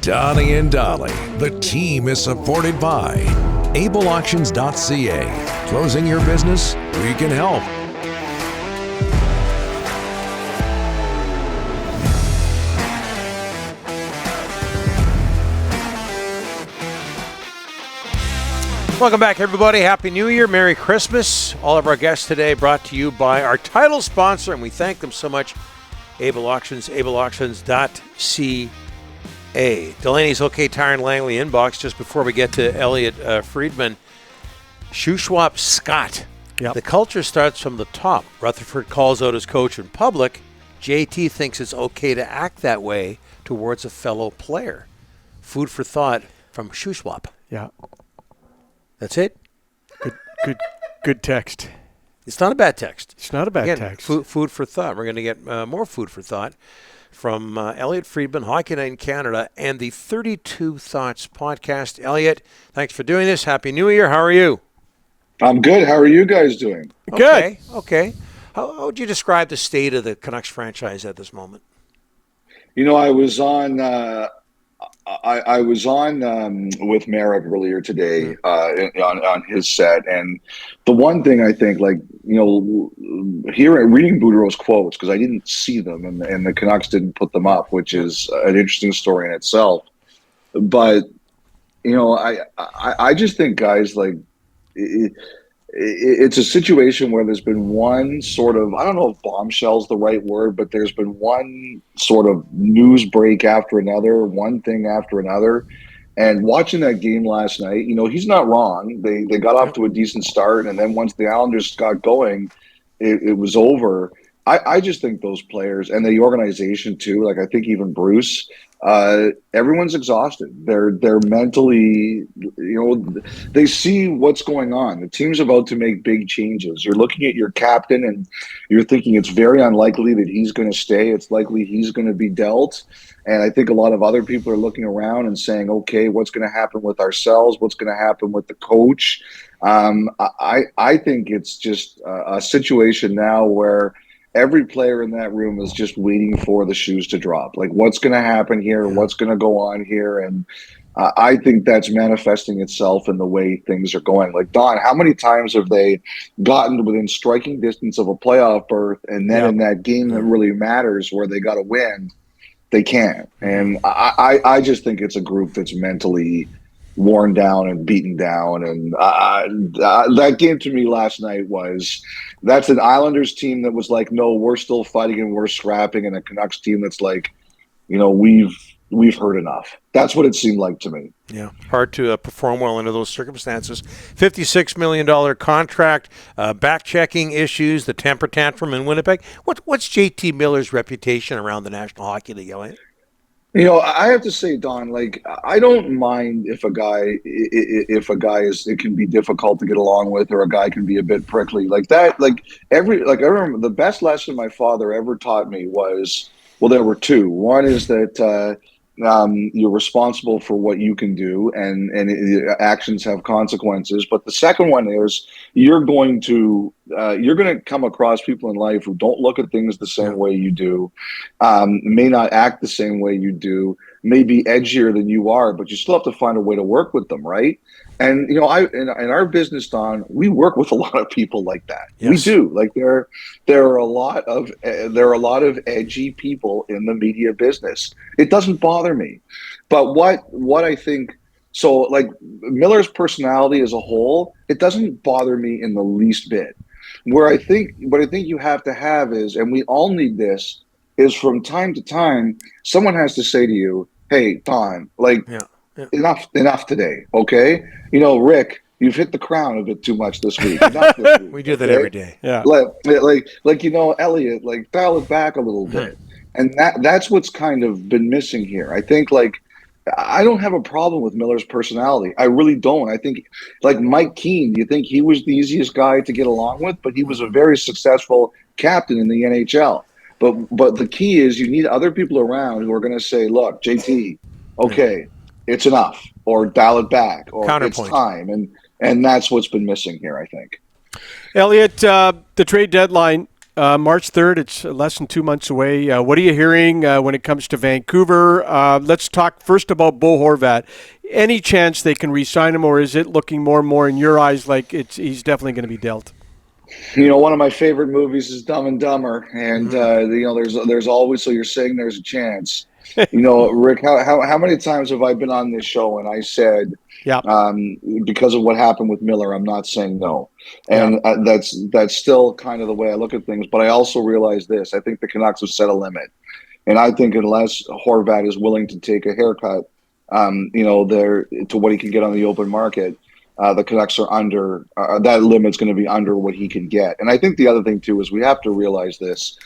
Donnie and Dolly. The team is supported by ableauctions.ca. Closing your business? We can help. Welcome back, everybody. Happy New Year. Merry Christmas. All of our guests today brought to you by our title sponsor, and we thank them so much, Able Auctions, ableauctions.ca. Delaney's OK Tire and Langley inbox, just before we get to Elliotte Friedman. Shuswap Scott. Yep. The culture starts from the top. Rutherford calls out his coach in public. JT thinks it's okay to act that way towards a fellow player. Food for thought from Shuswap. Yeah. That's it? Good text. It's not a bad text. It's not a bad text. Food for thought. We're going to get more food for thought from Elliotte Friedman, Hockey Night in Canada, and the 32 Thoughts podcast. Elliotte, thanks for doing this. Happy New Year. How are you? I'm good. How are you guys doing? Good. Okay. How would you describe the state of the Canucks franchise at this moment? You know, I was on with Merrick earlier today on his set, and the one thing I think, like, you know, reading Boudreau's quotes, because I didn't see them, and the Canucks didn't put them up, which is an interesting story in itself. But you know, I just think, guys, like, it's a situation where there's been one sort of, I don't know if bombshell's the right word, but there's been one sort of news break after another, one thing after another. And watching that game last night, you know, he's not wrong. They got off to a decent start, and then once the Islanders got going, it was over. I just think those players and the organization too, like I think even Bruce, everyone's exhausted. They're mentally, you know, they see what's going on. The team's about to make big changes. You're looking at your captain and you're thinking it's very unlikely that he's going to stay. It's likely he's going to be dealt. And I think a lot of other people are looking around and saying, okay, what's going to happen with ourselves? What's going to happen with the coach? I think it's just a situation now where every player in that room is just waiting for the shoes to drop. Like, what's going to happen here? What's going to go on here? And I think that's manifesting itself in the way things are going. Like, Don, how many times have they gotten within striking distance of a playoff berth, and then in that game that really matters where they got to win, they can't? And I just think it's a group that's mentally worn down and beaten down. And that game to me last night that's an Islanders team that was like, no, we're still fighting and we're scrapping, and a Canucks team that's like, you know, we've heard enough. That's what it seemed like to me. Yeah, hard to perform well under those circumstances. $56 million contract, back-checking issues, the temper tantrum in Winnipeg. What's JT Miller's reputation around the National Hockey League, Elliott? You know, I have to say, Don, like, I don't mind if a guy is, it can be difficult to get along with, or a guy can be a bit prickly like that. I remember the best lesson my father ever taught me was, well, there were two. One is that you're responsible for what you can do, and actions have consequences. But the second one is you're going to come across people in life who don't look at things the same way you do, may not act the same way you do, may be edgier than you are, but you still have to find a way to work with them, right? And you know, in our business, Don, we work with a lot of people like that. Yes. We do. Like there are a lot of edgy people in the media business. It doesn't bother me, but what I think. So, like, Miller's personality as a whole, it doesn't bother me in the least bit. What I think you have to have is, and we all need this, is from time to time, someone has to say to you, "Hey, Don, like." Yeah. Enough today, okay? You know, Rick, you've hit the crown a bit too much this week. Enough this week, we do that every day. Yeah. Like you know, Elliotte, like, dial it back a little bit. And that's what's kind of been missing here. I think, like, I don't have a problem with Miller's personality. I really don't. I think, like, Mike Keane, do you think he was the easiest guy to get along with? But he was a very successful captain in the NHL. But the key is you need other people around who are going to say, look, JT, okay, it's enough, or dial it back, or it's time. And that's what's been missing here, I think. Elliotte, the trade deadline March 3rd, it's less than 2 months away. What are you hearing when it comes to Vancouver? Let's talk first about Bo Horvat. Any chance they can re-sign him, or is it looking more and more in your eyes like he's definitely going to be dealt? One of my favorite movies is Dumb and Dumber, and there's always, so you're saying there's a chance. Rick, how many times have I been on this show and I said, because of what happened with Miller, I'm not saying no, and that's still kind of the way I look at things. But I also realize this: I think the Canucks have set a limit, and I think unless Horvat is willing to take a haircut, there to what he can get on the open market. The Canucks are under that limit's going to be under what he can get. And I think the other thing, too, is we have to realize this.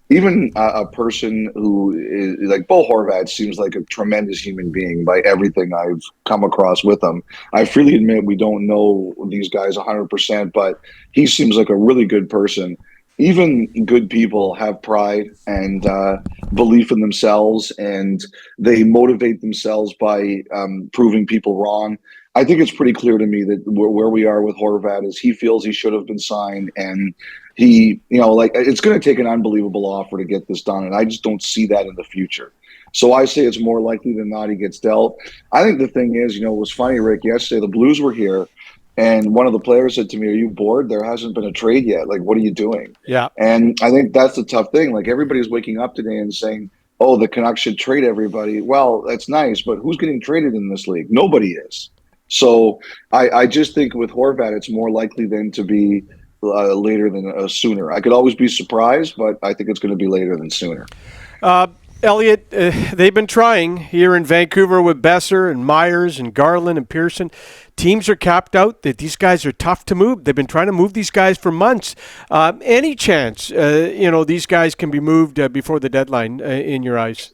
Even a person who is like Bo Horvat seems like a tremendous human being by everything I've come across with him. I freely admit we don't know these guys 100%, but he seems like a really good person. Even good people have pride and belief in themselves, and they motivate themselves by proving people wrong. I think it's pretty clear to me that where we are with Horvat is he feels he should have been signed, and he, it's going to take an unbelievable offer to get this done, and I just don't see that in the future. So I say it's more likely than not he gets dealt. I think the thing is, it was funny, Rick, yesterday the Blues were here, and one of the players said to me, "Are you bored? There hasn't been a trade yet. Like, what are you doing?" Yeah. And I think that's the tough thing. Like, everybody's waking up today and saying, "Oh, the Canucks should trade everybody." Well, that's nice, but who's getting traded in this league? Nobody is. So I just think with Horvat, it's more likely than to be later than sooner. I could always be surprised, but I think it's going to be later than sooner. Elliotte, they've been trying here in Vancouver with Besser and Myers and Garland and Pearson. Teams are capped out. These guys are tough to move. They've been trying to move these guys for months. Any chance, these guys can be moved before the deadline in your eyes?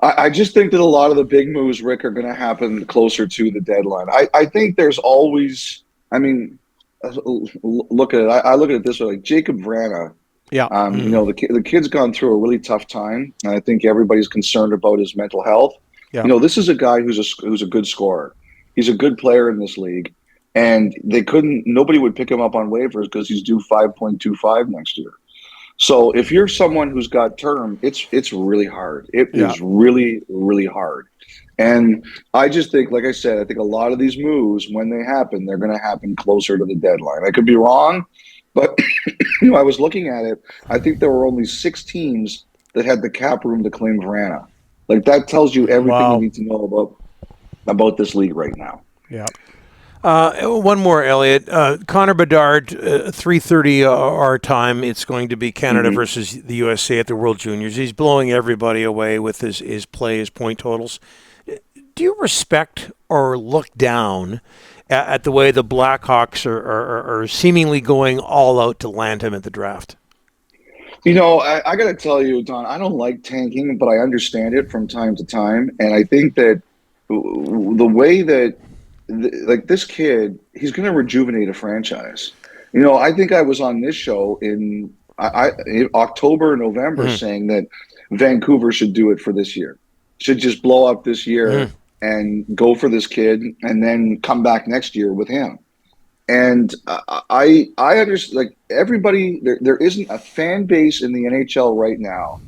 I just think that a lot of the big moves, Rick, are going to happen closer to the deadline. I think there's always, look at it. I look at it this way, like Jacob Vrana. Yeah. The kid's gone through a really tough time, and I think everybody's concerned about his mental health. Yeah. This is a guy who's a good scorer. He's a good player in this league, and nobody would pick him up on waivers because he's due 5.25 next year. So if you're someone who's got term, it's really hard. It is really, really hard. And I just think, like I said, I think a lot of these moves, when they happen, they're going to happen closer to the deadline. I could be wrong, but I was looking at it. I think there were only 6 teams that had the cap room to claim Vrana. Like, that tells you everything you need to know about this league right now. Yeah. One more, Elliotte. Connor Bedard, 3:30 our time. It's going to be Canada versus the USA at the World Juniors. He's blowing everybody away with his play, his point totals. Do you respect or look down at the way the Blackhawks are seemingly going all out to land him at the draft? I got to tell you, Don, I don't like tanking, but I understand it from time to time. And I think that the way that this kid, he's going to rejuvenate a franchise. I think I was on this show in October, November, saying that Vancouver should do it for this year, should just blow up this year and go for this kid, and then come back next year with him. And I understand, like, everybody, there isn't a fan base in the NHL right now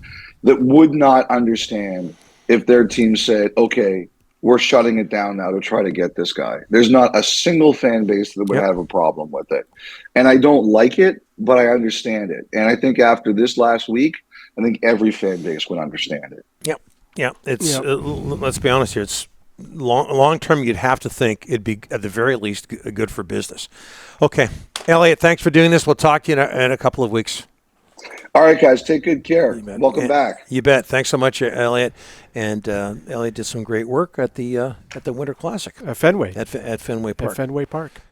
that would not understand if their team said, okay, we're shutting it down now to try to get this guy. There's not a single fan base that would have a problem with it. And I don't like it, but I understand it. And I think after this last week, I think every fan base would understand it. Yeah. It's let's be honest here. It's long term. You'd have to think it'd be at the very least good for business. Okay, Elliotte, thanks for doing this. We'll talk to you in a couple of weeks. All right, guys, take good care. Welcome back. You bet. Thanks so much, Elliotte. And Elliotte did some great work at the Winter Classic Fenway at Fenway Park. At Fenway Park.